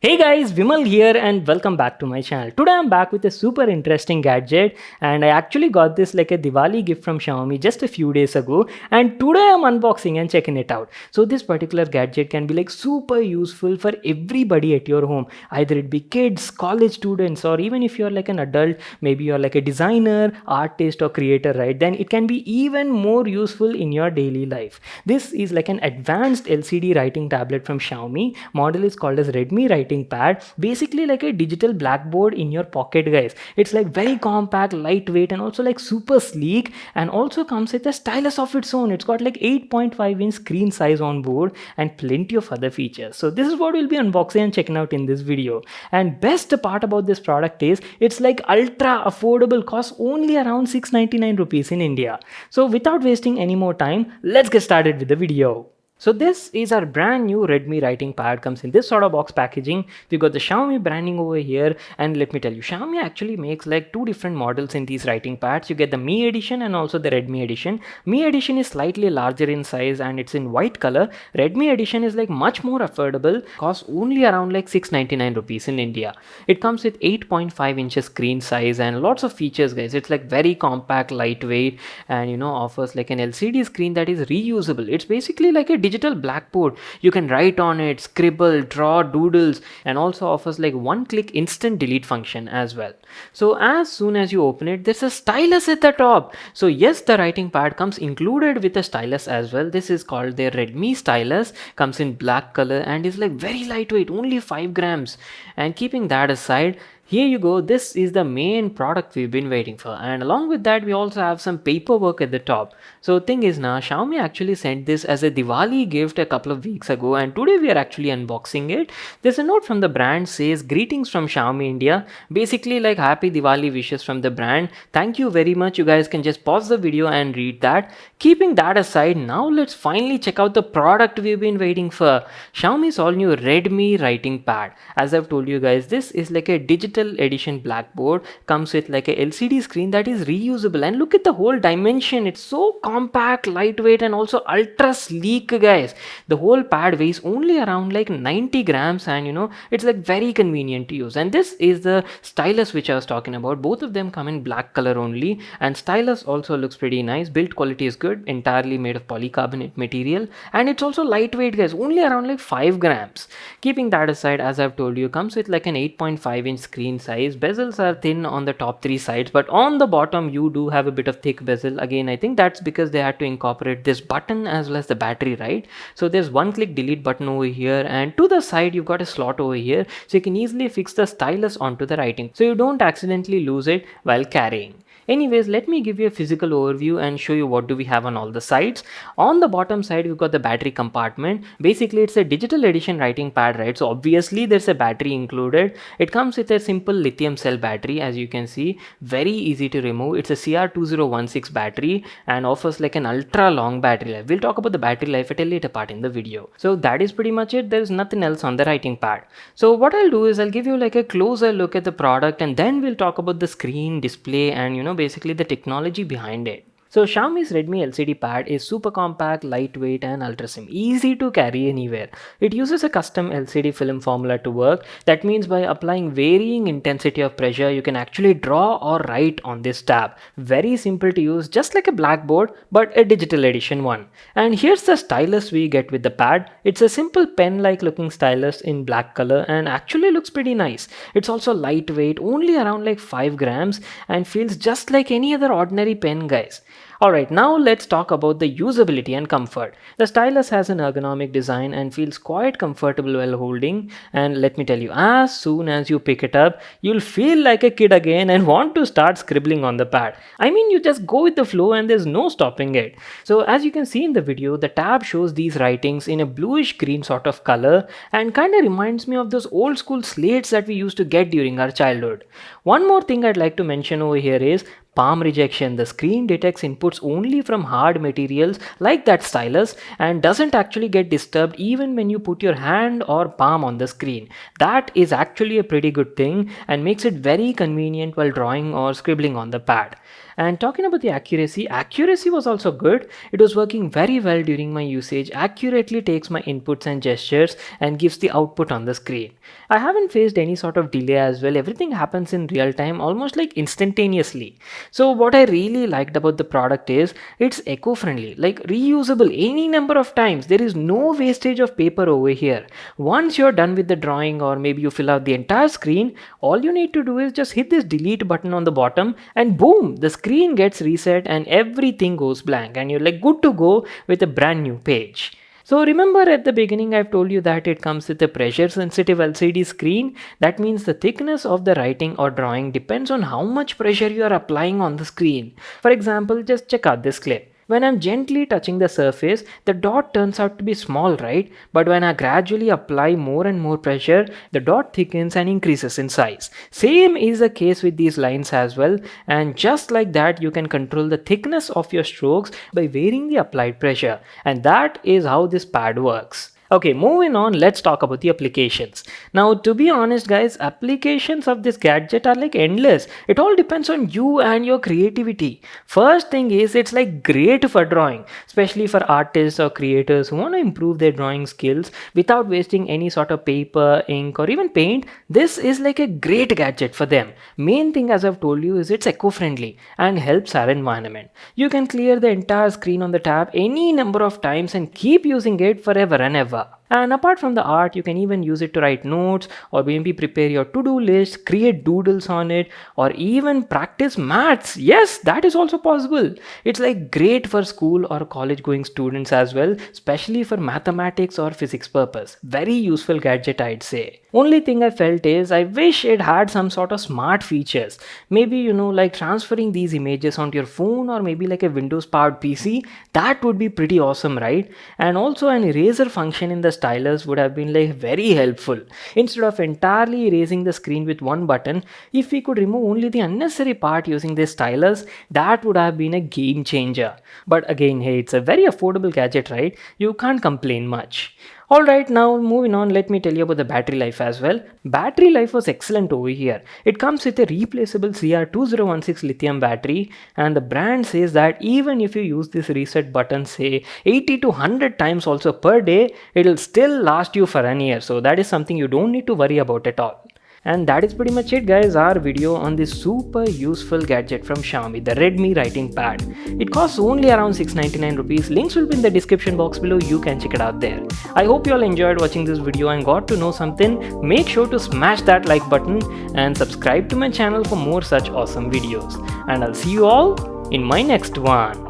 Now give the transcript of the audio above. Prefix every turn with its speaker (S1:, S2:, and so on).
S1: Hey guys, Vimal here and welcome back to my channel. Today I'm back with a super interesting gadget and I actually got this like a Diwali gift from Xiaomi just a few days ago and today I'm unboxing and checking it out. So this particular gadget can be like super useful for everybody at your home. Either it be kids, college students, or even if you're like an adult, maybe you're like a designer, artist or creator, right? Then it can be even more useful in your daily life. This is like an advanced LCD writing tablet from Xiaomi. Model is called as Redmi Writing pad, basically like a digital blackboard in your pocket, guys. It's like very compact, lightweight, and also like super sleek, and also comes with a stylus of its own. It's got like 8.5-inch screen size on board and plenty of other features. So this is what we'll be unboxing and checking out in this video. And best part about this product is it's like ultra affordable, costs only around 699 rupees in India. So without wasting any more time, let's get started with the video. So this is our brand new Redmi writing pad. Comes in this sort of box packaging. We got the Xiaomi branding over here, and let me tell you, Xiaomi actually makes like two different models in these writing pads. You get the Mi edition and also the Redmi edition. Mi edition is slightly larger in size and it's in white color. Redmi edition is like much more affordable, costs only around like 699 rupees in India. It comes with 8.5 inches screen size and lots of features, guys. It's like very compact, lightweight, and offers like an LCD screen that is reusable. It's basically like a digital blackboard. You can write on it, scribble, draw doodles, and also offers like one click instant delete function as well. So as soon as you open it, there's a stylus at the top. So yes, the writing pad comes included with a stylus as well. This is called the Redmi stylus, comes in black color and is like very lightweight, only 5 grams. And keeping that aside, here you go, this is the main product we've been waiting for, and along with that we also have some paperwork at the top. So thing is now, Xiaomi actually sent this as a Diwali gift a couple of weeks ago and today we are actually unboxing it. There's a note from the brand says greetings from Xiaomi India, basically like happy Diwali wishes from the brand. Thank you very much. You guys can just pause the video and read that. Keeping that aside, now let's finally check out the product we've been waiting for. Xiaomi's all new Redmi writing pad. As I've told you guys, this is like a digital edition blackboard, comes with like a LCD screen that is reusable, and look at the whole dimension. It's so compact, lightweight, and also ultra sleek, guys. The whole pad weighs only around like 90 grams and it's like very convenient to use. And this is the stylus which I was talking about. Both of them come in black color only, and stylus also looks pretty nice. Build quality is good, entirely made of polycarbonate material, and it's also lightweight, guys, only around like 5 grams. Keeping that aside, as I've told you, comes with like an 8.5-inch screen size. Bezels are thin on the top 3 sides, but on the bottom you do have a bit of thick bezel. Again, I think that's because they had to incorporate this button as well as the battery, right? So there's one click delete button over here, and to the side you've got a slot over here, so you can easily fix the stylus onto the writing so you don't accidentally lose it while carrying. Anyways, let me give you a physical overview and show you what do we have on all the sides. On the bottom side, we've got the battery compartment. Basically, it's a digital edition writing pad, right? So obviously there's a battery included. It comes with a simple lithium cell battery, as you can see, very easy to remove. It's a CR2016 battery and offers like an ultra long battery life. We'll talk about the battery life at a later part in the video. So that is pretty much it. There's nothing else on the writing pad. So what I'll do is I'll give you like a closer look at the product and then we'll talk about the screen, display, and basically the technology behind it. So Xiaomi's Redmi LCD pad is super compact, lightweight, and ultra slim, easy to carry anywhere. It uses a custom LCD film formula to work. That means by applying varying intensity of pressure, you can actually draw or write on this tab. Very simple to use, just like a blackboard, but a digital edition one. And here's the stylus we get with the pad. It's a simple pen-like looking stylus in black color and actually looks pretty nice. It's also lightweight, only around like 5 grams, and feels just like any other ordinary pen, guys. Alright, now let's talk about the usability and comfort. The stylus has an ergonomic design and feels quite comfortable while holding, and let me tell you, as soon as you pick it up, you'll feel like a kid again and want to start scribbling on the pad. I mean, you just go with the flow and there's no stopping it. So as you can see in the video, the tab shows these writings in a bluish green sort of color and kind of reminds me of those old school slates that we used to get during our childhood. One more thing I'd like to mention over here is palm rejection. The screen detects inputs only from hard materials like that stylus and doesn't actually get disturbed even when you put your hand or palm on the screen. That is actually a pretty good thing and makes it very convenient while drawing or scribbling on the pad. And talking about the accuracy was also good. It was working very well during my usage, accurately takes my inputs and gestures and gives the output on the screen. I haven't faced any sort of delay as well. Everything happens in real time, almost like instantaneously. So what I really liked about the product is it's eco-friendly, like reusable any number of times. There is no wastage of paper over here. Once you're done with the drawing, or maybe you fill out the entire screen, all you need to do is just hit this delete button on the bottom and boom, the screen gets reset and everything goes blank and you're like good to go with a brand new page. So remember at the beginning I've told you that it comes with a pressure sensitive LCD screen. That means the thickness of the writing or drawing depends on how much pressure you are applying on the screen. For example, just check out this clip. When I'm gently touching the surface, the dot turns out to be small, right? But when I gradually apply more and more pressure, the dot thickens and increases in size. Same is the case with these lines as well. And just like that, you can control the thickness of your strokes by varying the applied pressure. And that is how this pad works. Okay, moving on, let's talk about the applications. Now, to be honest guys, applications of this gadget are like endless. It all depends on you and your creativity. First thing is, it's like great for drawing, especially for artists or creators who want to improve their drawing skills without wasting any sort of paper, ink or even paint. This is like a great gadget for them. Main thing, as I've told you, is it's eco-friendly and helps our environment. You can clear the entire screen on the tab any number of times and keep using it forever and ever. And apart from the art, you can even use it to write notes or maybe prepare your to-do list, create doodles on it, or even practice maths. Yes, that is also possible. It's like great for school or college going students as well, especially for mathematics or physics purpose. Very useful gadget, I'd say. Only thing I felt is I wish it had some sort of smart features. Maybe, like transferring these images onto your phone or maybe like a Windows powered PC. That would be pretty awesome, right? And also an eraser function in the stylus would have been like very helpful. Instead of entirely erasing the screen with one button, if we could remove only the unnecessary part using this stylus, that would have been a game changer. But again, hey, it's a very affordable gadget, right? You can't complain much. Alright, now moving on, let me tell you about the battery life as well. Battery life was excellent over here. It comes with a replaceable CR2016 lithium battery, and the brand says that even if you use this reset button say 80 to 100 times also per day, it will still last you for an year. So that is something you don't need to worry about at all. And that is pretty much it guys, our video on this super useful gadget from Xiaomi, the Redmi writing pad. It costs only around 699 rupees. Links will be in the description box below, you can check it out there. I hope you all enjoyed watching this video and got to know something. Make sure to smash that like button and subscribe to my channel for more such awesome videos. And I'll see you all in my next one.